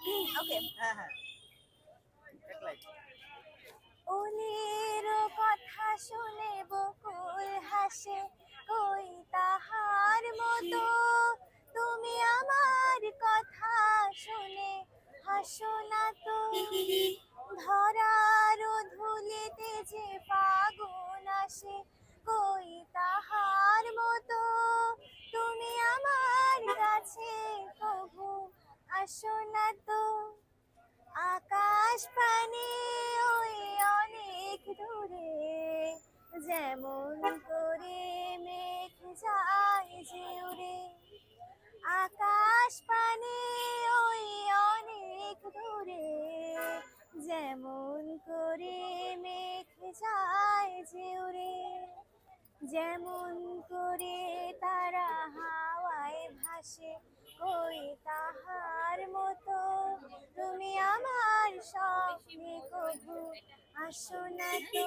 ওকে। হ্যাঁ, হ্যাঁ। এক লাইন। ওলের কথা শুনে বকুল হাসে, কই তাহার মতো তুমি আমার কথা শুনে হাসো না তো। ধরার ধুলিতে যে ফাগুন আসে, কই তাহার মতো তুমি আমার কাছে কভু আসো না তো। আকাশ পানে ওই অনেক দূরে, যেমন করে মেঘ যায় যে উড়ে। আকাশ পানে ওই অনেক দূরে, যেমন করে মেঘ যায় যে উড়ে। যেমন করে তারা হাওয়ায় ভাসে, কই তাহার মতো তুমি আমার স্বপ্নে কভু আসো না তো।